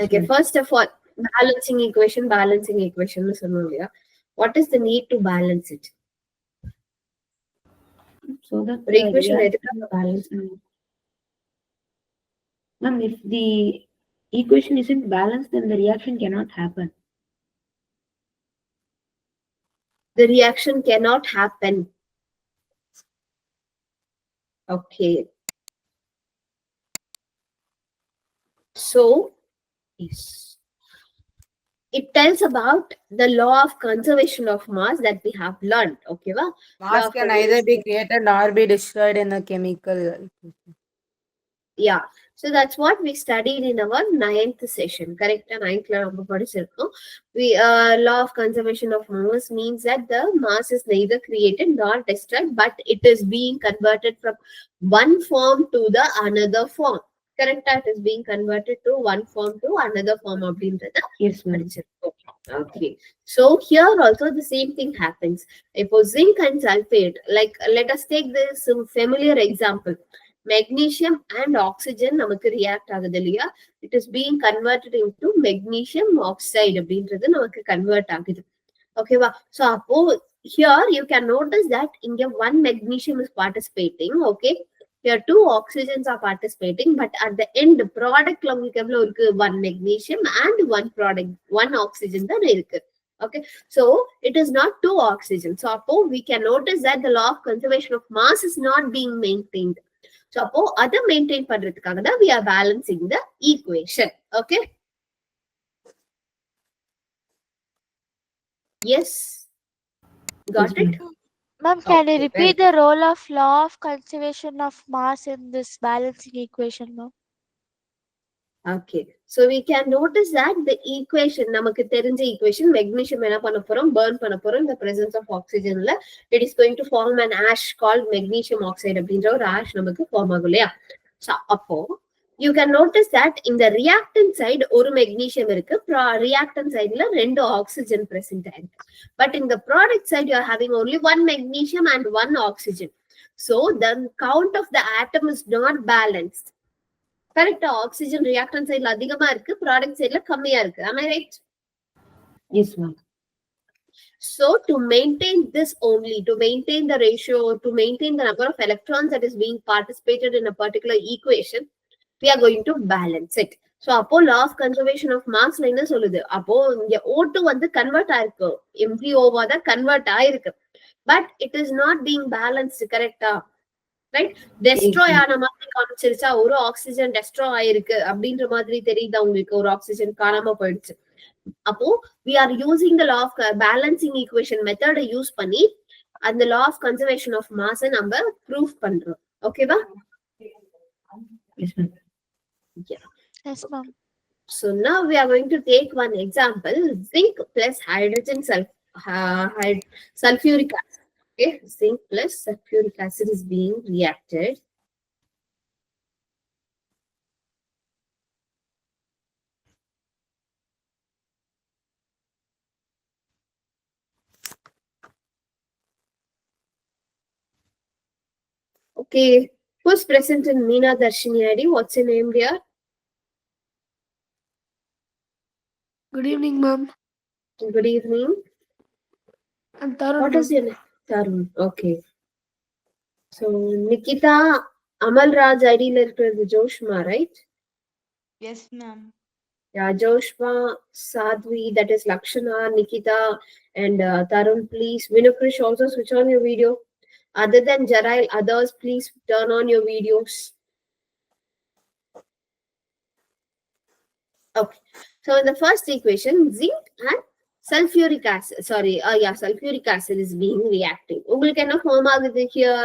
Okay, first of all, balancing equation. What is the need to balance it? So that the equation balance. Ma'am, if the equation isn't balanced, then the reaction cannot happen. The reaction cannot happen. Okay. So, yes. It tells about the law of conservation of mass that we have learned. Okay, va? Mass can either be created or be destroyed in a chemical. Yeah. So that's what we studied in our 9th session. Correct? 9th we law of conservation of mass means that the mass is neither created nor destroyed, but it is being converted from one form to the another form. Correct? It is being converted to one form to another form. Yes, ma'am. Okay. So here also the same thing happens. If zinc and sulfate, like let us take this familiar example. Magnesium and oxygen நமக்கு react ஆகுது இல்லையா? It is being converted into magnesium oxide அப்படின்றது நமக்கு convert ஆகுது. ஓகேவா? So அப்போ here you can notice that இங்க one magnesium is participating. Okay. Here two oxygens are participating, but at the end product உங்களுக்கு எவ்வளவு இருக்கு? One magnesium and one oxygen தான் இருக்கு. Okay, so it is not two oxygens. So அப்போ we can notice that the law of conservation of mass is not being maintained. So அப்போ அதை maintain பண்றதுக்காக தான் we are balancing the equation. Okay. Yes. Got it? Ma'am, can you repeat the role of law of conservation of mass in this balancing equation, ma'am? Okay, so we can notice that the equation, நமக்கு தெரிஞ்ச equation, magnesium என்ன பண்ண போறோம்? Burn பண்ண போறோம். In the presence of oxygen, it is going to form an ash called magnesium oxide அப்படின்ற ஒரு ash நமக்கு form ஆகும் இல்லையா? So அப்போ you can notice that in the reactant side ஒரு magnesium இருக்கு, reactant sideல ரெண்டு oxygen present ஆயிருக்கு. But in the product side you are having only one magnesium and one oxygen. So the count of the atom is not balanced. Correct. Oxygen reactant side அதிகமா இருக்கு, product side கம்மியா இருக்கு. Am I right? Yes, ma'am. So to maintain this only, to maintain the ratio, to maintain the number of electrons that is being participated in a particular equation, we are going to balance it. So அப்போ law of conservation of mass என்ன சொல்லுது? அப்போ இங்க O2 வந்து convert ஆயிருக்கு, MgO தான் convert ஆயிருக்கு, but it is not being balanced. Correct? Right? Destroy ஆன மாதிரி காமிச்சிருச்சா? ஒரு ஆக்சிஜன் டெஸ்ட்ராய் ஆயிருக்கு அப்படின்ற மாதிரி தெரியுதா உங்களுக்கு? ஒரு ஆக்சிஜன் காணாம போயிடுச்சு. அப்போ we are using the law of balancing equation method use பண்ணி அந்த law of conservation of mass நம்ம proof பண்றோம். ஓகேவா? Yes, ma'am. Yeah. Yes, ma'am. So now we are going to take one example. Zinc plus hydrogen sulfuric acid. Okay, zinc plus sulfuric acid is being reacted. Okay, who's present in Meena Darshini ID? What's your name, dear? Good evening, ma'am. Good evening. I'm Tarun. What is your name? Tarun. Okay. So Nikita, Amal Raj ID is Joshma, right? Yes, ma'am. Yeah, Joshma, Sadhvi, that is Lakshana, Nikita, and Tarun, please. Vinukrish, also switch on your video. Other than Jarail, others, please turn on your videos. Okay. So in the first equation, zinc and sulfuric acid, sulfuric acid is being reacting. உங்களுக்கு என்ன form ஆகுது here?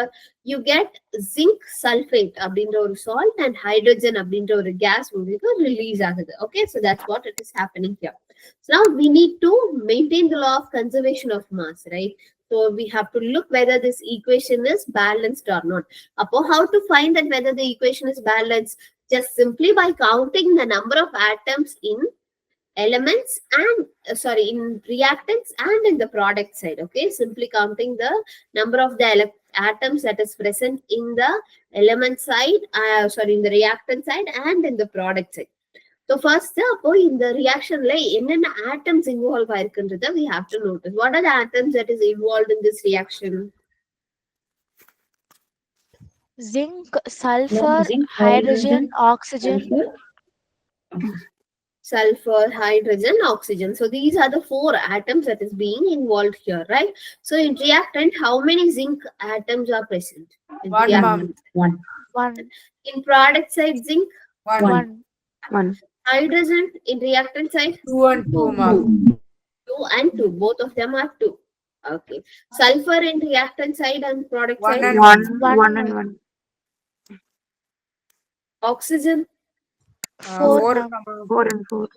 You get zinc sulfate அப்படின்ற ஒரு salt and hydrogen அப்படின்ற ஒரு gas உங்களுக்கு release ஆகுது. Okay, so that's what it is happening here. So now we need to maintain the law of conservation of mass, right? So we have to look whether this equation is balanced or not. Appo how to find that whether the equation is balanced? Just simply by counting the number of atoms in elements and in reactants and in the product side. Okay, simply counting the number of the atoms that is present in the element side, in the reactant side and in the product side. So first, அப்போ இந்த reactionல என்னென்ன atoms involve ஆயிருக்குன்றத we have to notice. What are the atoms that is involved in this reaction? Zinc, sulfur, Zinc, hydrogen, oxygen. Sulfur, hydrogen, oxygen. So these are the 4 atoms that is being involved here, right? So in reactant, how many zinc atoms are present? In One, reactant. ma'am. One. In product side, zinc. One. Hydrogen in reactant side. 2 and 2, ma'am. 2 and 2. Both of them are 2. Okay. Sulfur in reactant side and product 1 side. and 1. One. Oxygen. 4, 4, ma'am. 4.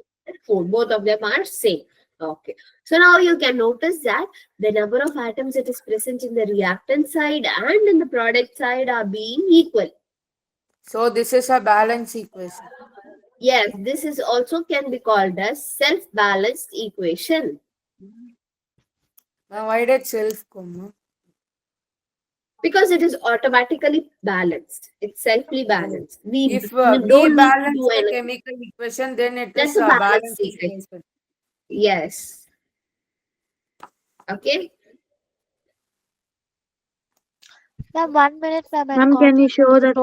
4. Both of them are same. Okay. So now you can notice that the number of atoms that is present in the reactant side and in the product side are being equal. So this is a balance equation. Yes, this is also can be called as self-balanced equation. Now why did self come? Ma'am? Because it is automatically balanced. It's selfly balanced. We If don't we need to balance do the anything. chemical equation, then it That's is a a balanced balance equation. equation. Yes. Okay. Ma'am, 1 minute, ma'am. Ma'am, can you show that?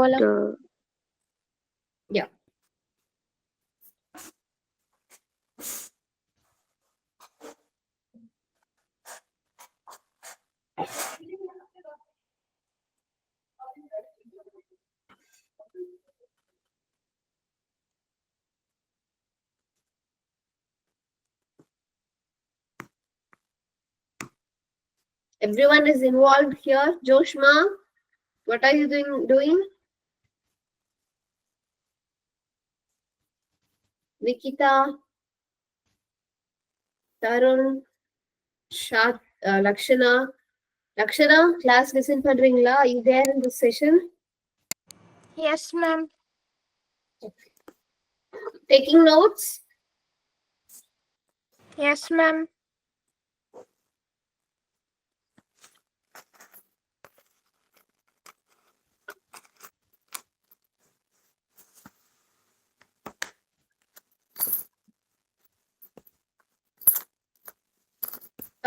Yeah. Everyone is involved here. Joshma, what are you doing? Nikita, Tarun, Shad, Lakshana. Lakshana, class listen பண்றீங்களா? Are you there in this session? Yes, ma'am. Taking notes? Yes, ma'am.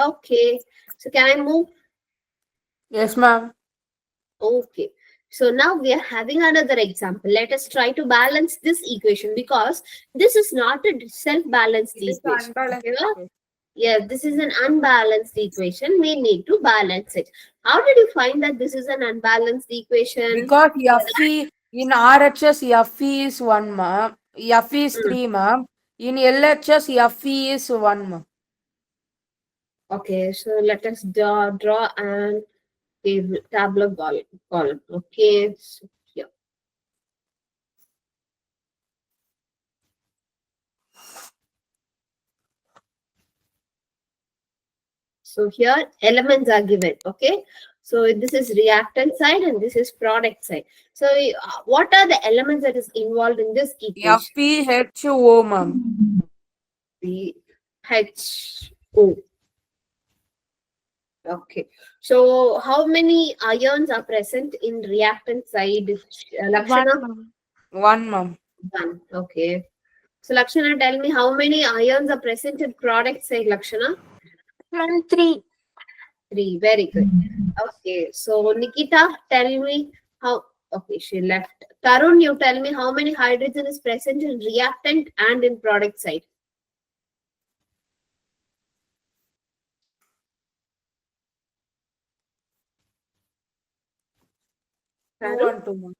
Okay. So can I move? Yes, ma'am. Okay. So now we are having another example. Let us try to balance this equation because this is not a self-balanced It is equation. unbalanced Okay? equation. Yes, this is an unbalanced equation. We need to balance it. How did you find that this is an unbalanced equation? Because Fe in RHS Fe is 1, ma'am. Fe is 3, ma'am. In LHS Fe is 1, ma'am. Okay, so let us draw an tabular column. Okay, so here. So here elements are given. Okay, so this is reactant side and this is product side. So what are the elements that is involved in this equation? FeHO, ma'am. HO. Okay. So how many ions are present in reactant side? Lakshana? 1, ma'am. 1, ma'am. 1. Okay. So Lakshana, tell me how many ions are present in product side, Lakshana? Ma'am, 3. 3. Very good. Okay. So Nikita, tell me how. Okay, she left. Tarun, you tell me how many hydrogen is present in reactant and in product side. Tarun? 2 and 2, ma'am.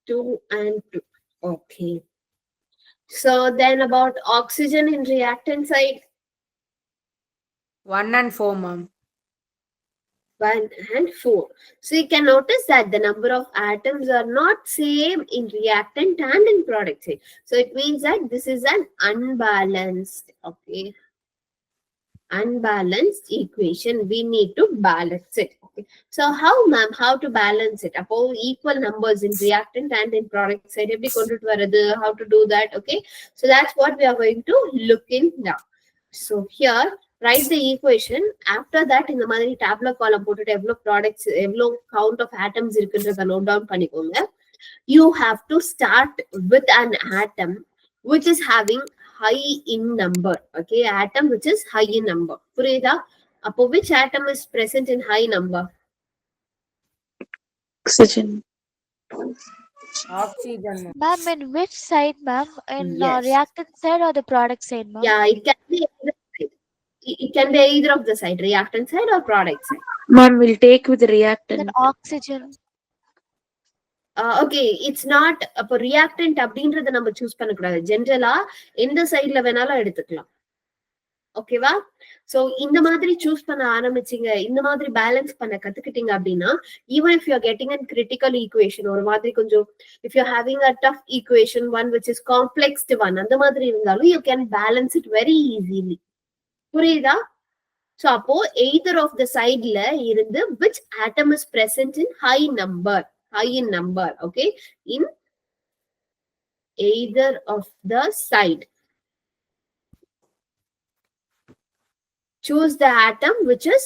2 and 2. Okay. So then about oxygen in reactant side. 1 and 4, ma'am. 1 and 4. So you can notice that the number of atoms are not same in reactant and in product side. So it means that this is an unbalanced, okay, unbalanced equation. We need to balance it. Okay. So how, ma'am, how to balance it? Appo equal numbers in reactant and in product side. How to do that? Okay. So that's what we are going to look in now. So here write the equation. After that இந்த மாதிரி tabular column போட்டுட்டு எவ்வளவு products எவ்வளவு count of atoms இருக்குன்றத note down பண்ணிக்கோங்க. you have to start with an atom which is having high in number. Okay, atom which is high in number. புரியுதா? அப்போ which atom is present in high number? Oxygen. Oxygen. Ma'am, in which side, ma'am? In Yes. reactant side or the product side, ma'am? Yeah, it can be either side. It can be either of the side, reactant side or product side. Ma'am, we'll take with Then reactant. oxygen. Okay, it's not. அப்போ reactant அப்படின்றத நம்ம choose பண்ணக்கூடாது. ஜென்ரலா எந்த சைட்ல வேணாலும் எடுத்துக்கலாம். ஓகேவா? சோ இந்த மாதிரி சூஸ் பண்ண ஆரம்பிச்சீங்க, இந்த மாதிரி பேலன்ஸ் பண்ண கத்துக்கிட்டீங்க அப்படின்னா, even if you are getting an critical equation, ஒரு மாதிரி கொஞ்சம் if you having a tough equation one which is complexed one, அந்த மாதிரி இருந்தாலும் you can balance it very easily. புரியுதா? சோ அப்போ எய்தர் ஆஃப் த சைட்ல இருந்து which atom is present in high number, high in number. Okay, in either of the side, choose the atom which is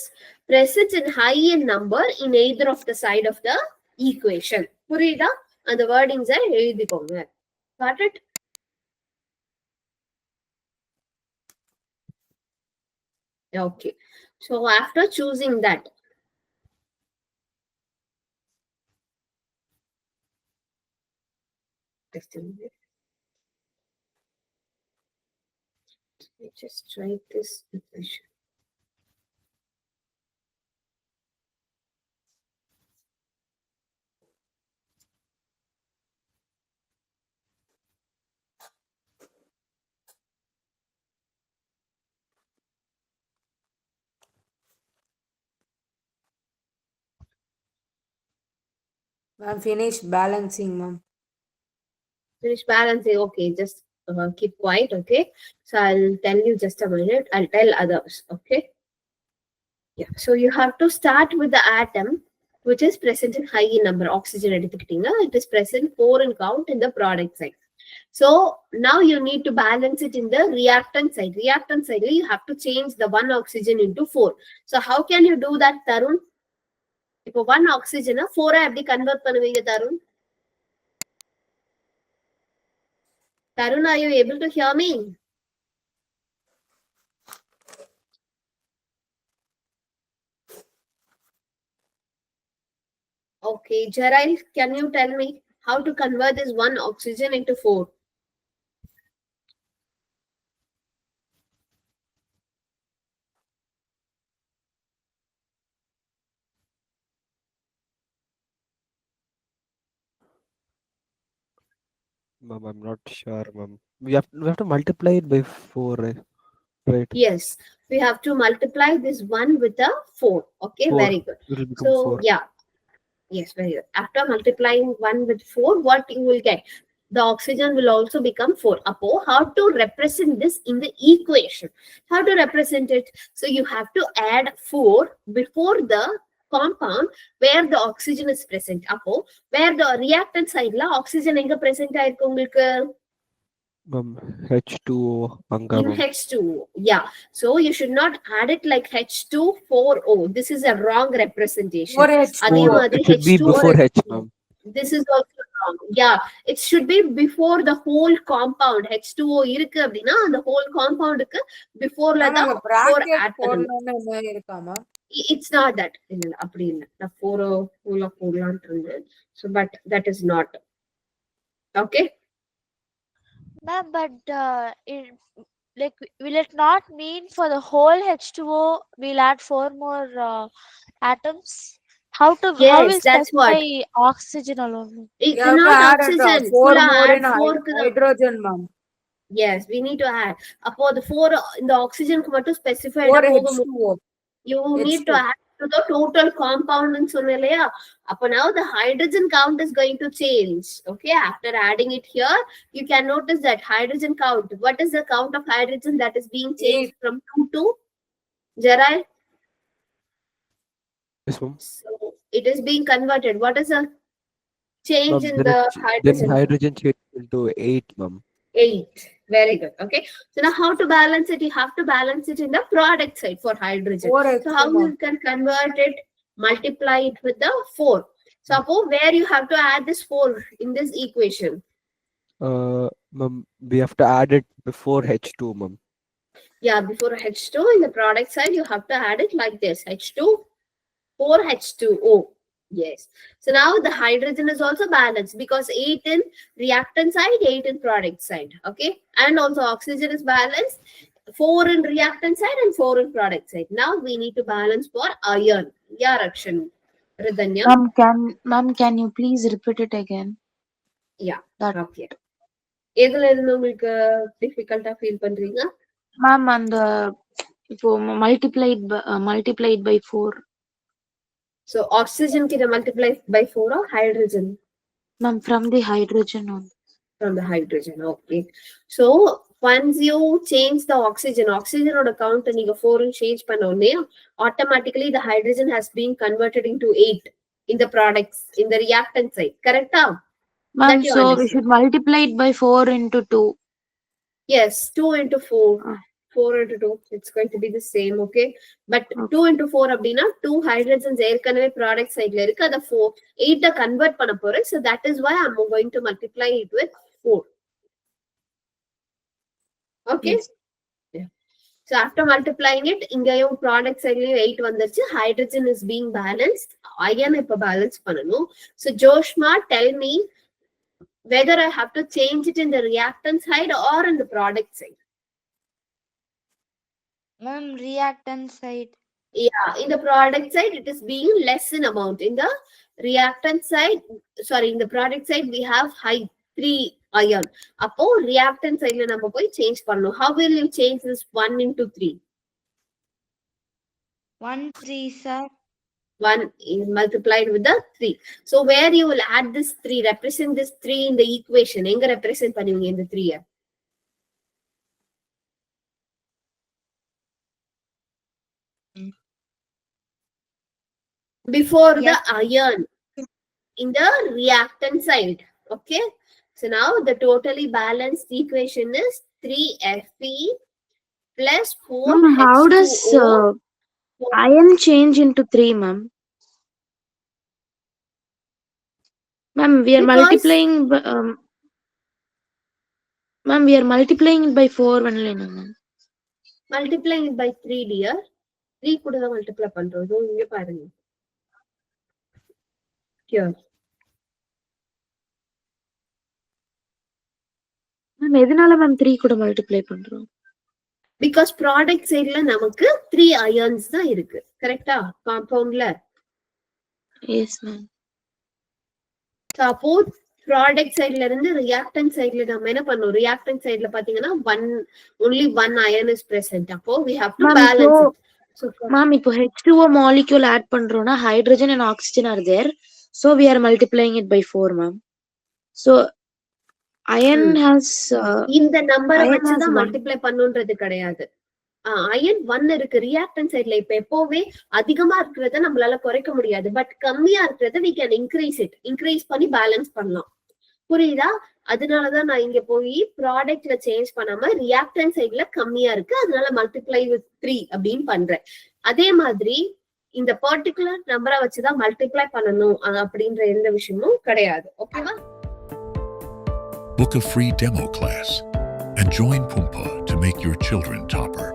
present in high in number in either of the side of the equation. புரியுதா? அந்த வேர்டிங்ஸை எழுதிக்கோங்க. Got it? Okay, so after choosing that, just a minute. Let me just write this equation. Ma'am, finish balancing, ma'am. Finish balancing. Okay, just keep quiet. Okay, so I'll tell you just a minute. I'll tell others. Okay. Yeah. So you have to start with the atom which is present in high in number. Oxygen எடுத்துக்கிட்டீங்க. It is present 4 in count in the product side. So now you need to balance it in the reactant side. Reactant side, you have to change the 1 oxygen into 4. So how can you do that, Tarun? இப்போ 1 oxygen 4 எப்படி convert பண்ணுவீங்க Tarun? Tarun, are you able to hear me? Okay, Jerail, can you tell me how to convert this 1 oxygen into 4? Ma'am, I'm not sure, ma'am. We have to multiply it by 4, right? Yes, we have to multiply this 1 with a 4. Okay, 4. very good. It will become So 4. yeah, yes, very good. After multiplying 1 with 4, what you will get? The oxygen will also become 4. Apo, how to represent this in the equation? How to represent it? So you have to add 4 before the compound where the oxygen is present. Apo, where the reactant side la oxygen enga present ஆயிருக்கு உங்களுக்கு? Ma'am, H2O, anga, In ma'am. H2O. Yeah. So you should not add it like H2 4O. This is a wrong representation. 4H2O. அதே 4. மாதிரி It should be H2O. before H, ma'am. This is also wrong. Yeah, it should be before the whole compound. H2O இருக்கு அப்படின்னா அந்த whole compound க்கு beforeல Ma'am, தான் அங்க 4 bracket add பண்ணணும். போடணும்னு என்ன இருக்கா, ma'am? It's not that. இல்ல அப்படி இல்ல. நான் 4 whole of போடலாம்னு இருந்தேன். So but that is not. Okay. Ma'am, but like, will it not mean for the whole H2O we'll add 4 more atoms? How will Yes, that's what. specify oxygen alone? It's You have to not add oxygen. 4 Full more add in 4 க்கு தான். hydrogen, ma'am. Yes, we need to add. அப்போ the 4 இந்த oxygenக்கு மட்டும் specified 4 போக முடியும். H2O. You need to add to the total compound ன்னு சொன்னேன் இல்லையா? அப்போ now the hydrogen count is going to change. Okay, after adding it here, you can notice that hydrogen count. What is the count of hydrogen that is being changed from 2 to? Jerai? Yes, ma'am. So it is being converted. What is the change Ma'am, in then the then hydrogen? hydrogen changes into 8, ma'am. 8. Very good. Okay. So now how to balance it? You have to balance it in the product side for hydrogen. 4H2O, So how ma'am. you can convert it? Multiply it with the 4. Suppose where you have to add this 4 in this equation. Ma'am, we have to add it before H2, ma'am. Yeah, before H2 in the product side, you have to add it like this. H2, 4H2O. Yes. So now the hydrogen is also balanced because 8 in reactant side, 8 in product side. Okay. And also oxygen is balanced. 4 in reactant side and 4 in product side. Now we need to balance for iron. Yeah, Rakshan. Ridhanya. Ma'am, can you please repeat it again? Yeah. That Okay. எதுல இருந்து உங்களுக்கு டிஃபிகல்ட்டா feel பண்றீங்க? ma'am, and இப்போ multiplied by 4. So oxygen can multiply by 4 or hydrogen? Ma'am, from the hydrogen on. From the hydrogen. Okay. So once you change the oxygen ஓட count நீங்க 4 change பண்ண உடனே automatically the hydrogen has been converted into 8 in the products in the reactant side. Correct? Ma'am, so we should multiply it by 4 into 2. Yes, 2 into 4. Ah. 4 into 2. It's going to be the same, okay? But Okay. 2 into 4 அப்படின்னா 2 hydrogens ஏற்கனவே product sideல இருக்கு. அதை 8 convert பண்ண போறேன். So that is why I'm going to multiply it with 4. Okay? Yes. Yeah. So after multiplying it, இங்கேயும் product sideலயும் 8 வந்துருச்சு. Hydrogen is being balanced. Iron இப்ப balance பண்ணணும். So Joshma, tell me whether I have to change it in the reactant side or in the product side. Ma'am, reactant side. Yeah, in the product side, it is being less in amount. In the reactant side, sorry, in the product side, we have high 3 iron. Appo reactant side la nama poi change pannu. How will you change this 1 into 3? 1 3, sir. 1 is multiplied with the 3. So where you will add this 3, represent this 3 in the equation. Enga represent பண்ணுவீங்க இந்த 3? Before Yes. the iron in the reactant side. Okay. So now the totally balanced equation is 3Fe plus 4H2O. Ma'am, how does iron change into 3, ma'am? Ma'am, we are Because- multiplying. Ma'am, we are multiplying it by 4 only, ma'am. multiplying it by 3, dear. 3 கூட தான் multiply பண்றோம். இதோ இங்க பாருங்க. Here. Ma'am, எதனால ma'am 3 கூட multiply பண்றோம்? Because product sideல நமக்கு 3 ions தான் இருக்கு. கரெக்டா? காம்பவுண்ட்ல. Yes, ma'am. Suppose product sideல இருந்து reactant sideல நம்ம என்ன பண்ணோம்? reactant sideல பாத்தீங்கன்னா only one ion is present. அப்போ we have to Ma'am, balance it. So Ma'am, இப்போ H2O molecule add பண்றோம்னா hydrogen and oxygen are there. So we are multiplying it by 4, ma'am. So iron has இந்த நம்பரை iron வச்சு has தான் 1. Multiply பண்ணுன்றது கிடையாது. Iron 1 இருக்கு ரியாக்டன் சைட்ல. இப்ப எப்பவுமே அதிகமா இருக்கிறத நம்மளால குறைக்க முடியாது. பட் கம்மியா இருக்கிறத we can increase பண்ணி பேலன்ஸ் பண்ணலாம். புரியுதா? அதனாலதான் நான் இங்க போய் ப்ராடக்ட்ல சேஞ்ச் பண்ணாம ரியாக்டன் சைட்ல கம்மியா இருக்கு, அதனால மல்டிப்ளை வித் 3 அப்படின்னு பண்றேன். அதே மாதிரி இந்த பர்டிகுலர் நம்பரை வச்சுதான் மல்டிப்ளை பண்ணணும் அப்படின்ற எந்த விஷயமும் கிடையாது. ஓகேவா? Book a free demo class and join Pumpa to make your children topper.